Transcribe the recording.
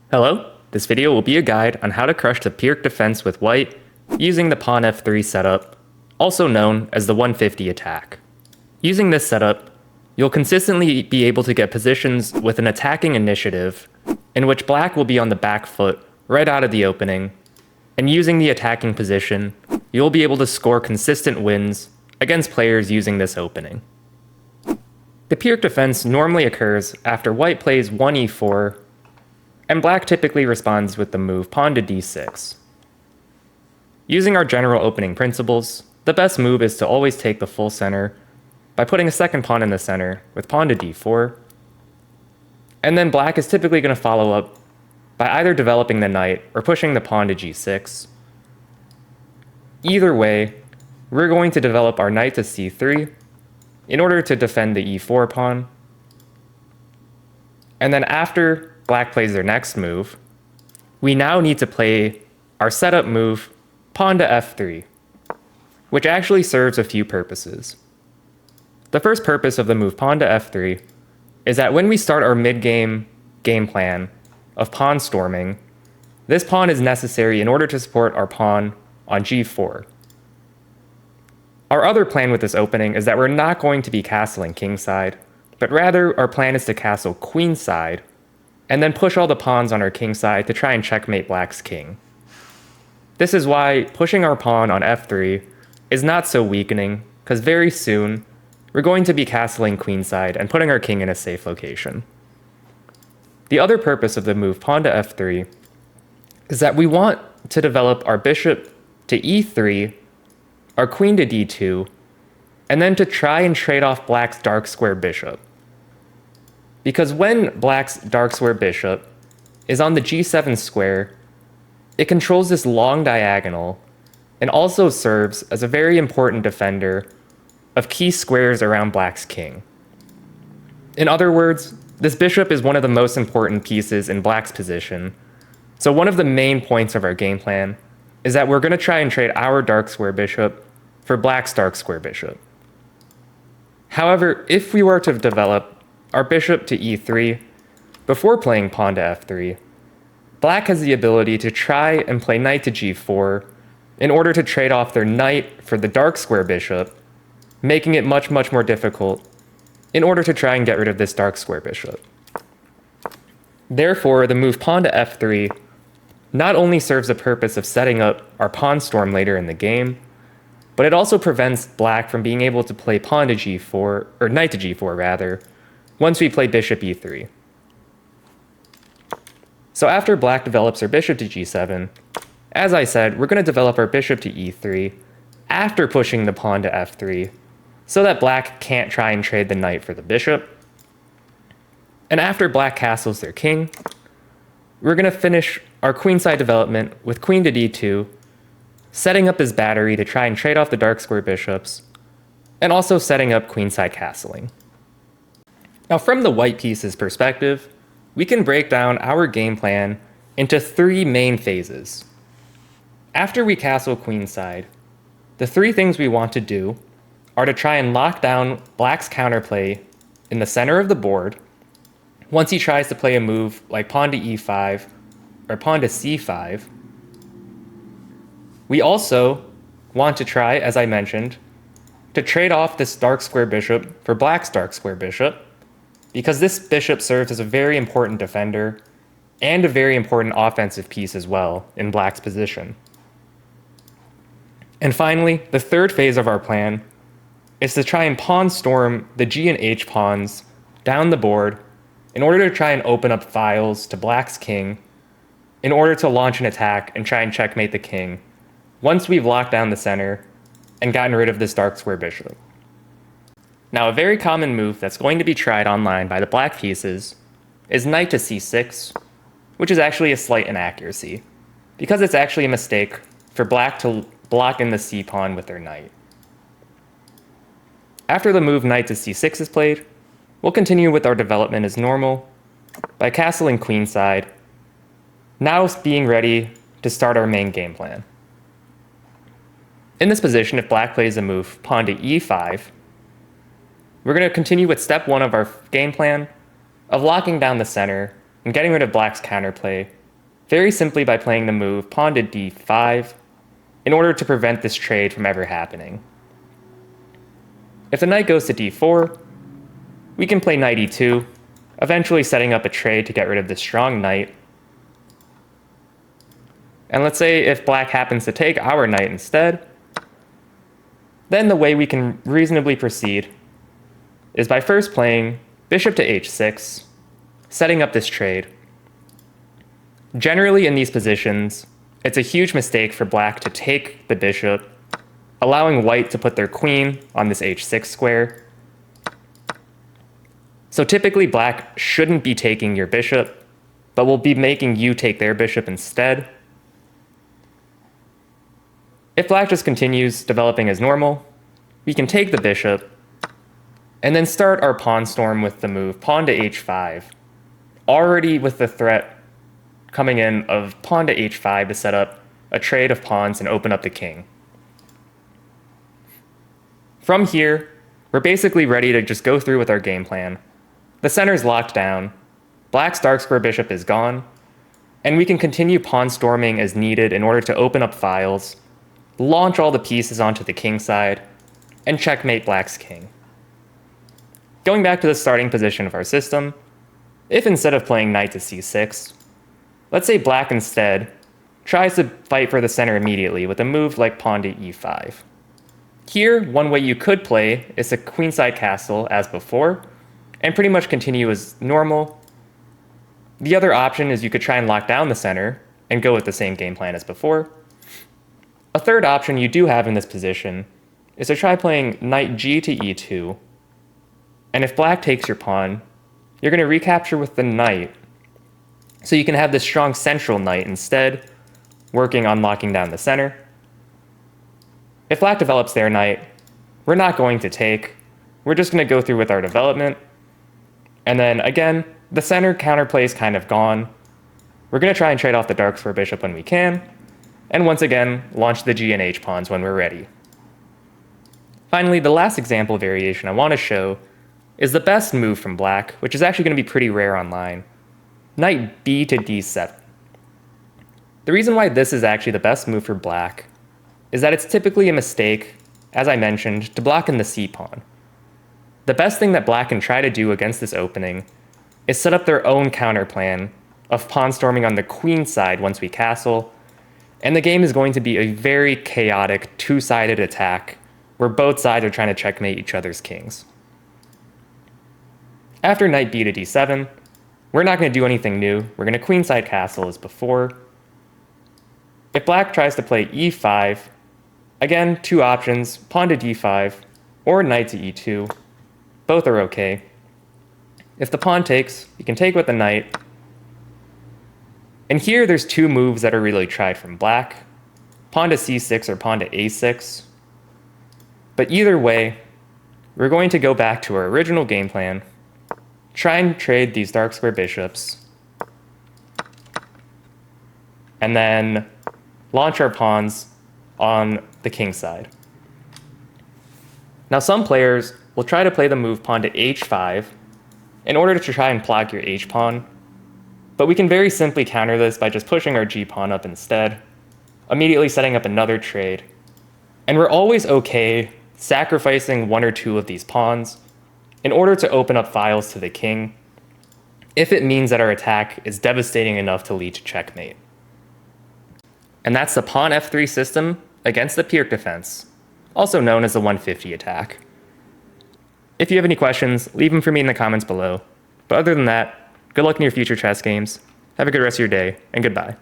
Hello, this video will be a guide on how to crush the Pirc Defense with white using the pawn f3 setup, also known as the 150 attack. Using this setup, you'll consistently be able to get positions with an attacking initiative in which black will be on the back foot right out of the opening, and using the attacking position, you'll be able to score consistent wins against players using this opening. The Pirc Defense normally occurs after white plays 1e4, and black typically responds with the move pawn to d6. Using our general opening principles, the best move is to always take the full center by putting a second pawn in the center with pawn to d4, and then black is typically going to follow up by either developing the knight or pushing the pawn to g6. Either way, we're going to develop our knight to c3 in order to defend the e4 pawn, and then after black plays their next move, we now need to play our setup move, pawn to f3, which actually serves a few purposes. The first purpose of the move pawn to f3 is that when we start our mid-game game plan of pawn storming, this pawn is necessary in order to support our pawn on g4. Our other plan with this opening is that we're not going to be castling kingside, but rather our plan is to castle queenside, and then push all the pawns on our king side to try and checkmate black's king. This is why pushing our pawn on f3 is not so weakening, because very soon we're going to be castling queenside and putting our king in a safe location. The other purpose of the move pawn to f3 is that we want to develop our bishop to e3, our queen to d2, and then to try and trade off black's dark square bishop. Because when black's dark square bishop is on the g7 square, it controls this long diagonal and also serves as a very important defender of key squares around black's king. In other words, this bishop is one of the most important pieces in black's position, so one of the main points of our game plan is that we're going to try and trade our dark square bishop for black's dark square bishop. However, if we were to develop our bishop to e3 before playing pawn to f3, black has the ability to try and play knight to g4 in order to trade off their knight for the dark square bishop, making it much more difficult in order to try and get rid of this dark square bishop. Therefore, the move pawn to f3 not only serves the purpose of setting up our pawn storm later in the game, but it also prevents black from being able to play pawn to g4, or knight to g4 rather, once we play bishop e3. So after black develops our bishop to g7, as I said, we're going to develop our bishop to e3 after pushing the pawn to f3, so that black can't try and trade the knight for the bishop. And after black castles their king, we're going to finish our queenside development with queen to d2, setting up his battery to try and trade off the dark square bishops, and also setting up queenside castling. Now, from the white piece's perspective, we can break down our game plan into three main phases. After we castle queenside, the three things we want to do are to try and lock down black's counterplay in the center of the board once he tries to play a move like pawn to e5 or pawn to c5. We also want to try, as I mentioned, to trade off this dark square bishop for black's dark square bishop, because this bishop serves as a very important defender and a very important offensive piece as well in black's position. And finally, the third phase of our plan is to try and pawn storm the g and h pawns down the board in order to try and open up files to black's king in order to launch an attack and try and checkmate the king once we've locked down the center and gotten rid of this dark square bishop. Now, a very common move that's going to be tried online by the black pieces is knight to c6, which is actually a slight inaccuracy, because it's actually a mistake for black to block in the c pawn with their knight. After the move knight to c6 is played, we'll continue with our development as normal by castling queenside, now being ready to start our main game plan. In this position, if black plays a move pawn to e5, we're going to continue with step one of our game plan of locking down the center and getting rid of black's counterplay very simply by playing the move pawn to d5 in order to prevent this trade from ever happening. If the knight goes to d4, we can play knight e2, eventually setting up a trade to get rid of this strong knight. And let's say if black happens to take our knight instead, then the way we can reasonably proceed is by first playing bishop to h6, setting up this trade. Generally in these positions, it's a huge mistake for black to take the bishop, allowing white to put their queen on this h6 square. So typically black shouldn't be taking your bishop, but will be making you take their bishop instead. If black just continues developing as normal, we can take the bishop and then start our pawn storm with the move pawn to h5, already with the threat coming in of pawn to h5 to set up a trade of pawns and open up the king. From here, we're basically ready to just go through with our game plan. The center's locked down, black's dark square bishop is gone, and we can continue pawn storming as needed in order to open up files, launch all the pieces onto the king side, and checkmate black's king. Going back to the starting position of our system, if instead of playing knight to c6, let's say black instead tries to fight for the center immediately with a move like pawn to e5. Here, one way you could play is a queenside castle as before, and pretty much continue as normal. The other option is you could try and lock down the center and go with the same game plan as before. A third option you do have in this position is to try playing knight g to e2, and if black takes your pawn, you're going to recapture with the knight, so you can have this strong central knight instead, working on locking down the center. If black develops their knight, we're not going to take, we're just going to go through with our development, and then again, the center counterplay is kind of gone. We're going to try and trade off the dark square bishop when we can, and once again, launch the g and h pawns when we're ready. Finally, the last example variation I want to show is the best move from black, which is actually going to be pretty rare online. Knight b to d7. The reason why this is actually the best move for black is that it's typically a mistake, as I mentioned, to block in the c pawn. The best thing that black can try to do against this opening is set up their own counter plan of pawn storming on the queen side once we castle, and the game is going to be a very chaotic two-sided attack where both sides are trying to checkmate each other's kings. After knight b to d7, we're not going to do anything new. We're going to queenside castle as before. If black tries to play e5, again, two options, pawn to d5 or knight to e2. Both are okay. If the pawn takes, you can take with the knight. And here there's two moves that are really tried from black, pawn to c6 or pawn to a6. But either way, we're going to go back to our original game plan, try and trade these dark square bishops, and then launch our pawns on the king side. Now some players will try to play the move pawn to h5 in order to try and block your h-pawn, but we can very simply counter this by just pushing our g-pawn up instead, immediately setting up another trade. And we're always okay sacrificing one or two of these pawns in order to open up files to the king, if it means that our attack is devastating enough to lead to checkmate. And that's the pawn f3 system against the Pirc defense, also known as the 150 attack. If you have any questions, leave them for me in the comments below. But other than that, good luck in your future chess games, have a good rest of your day, and goodbye.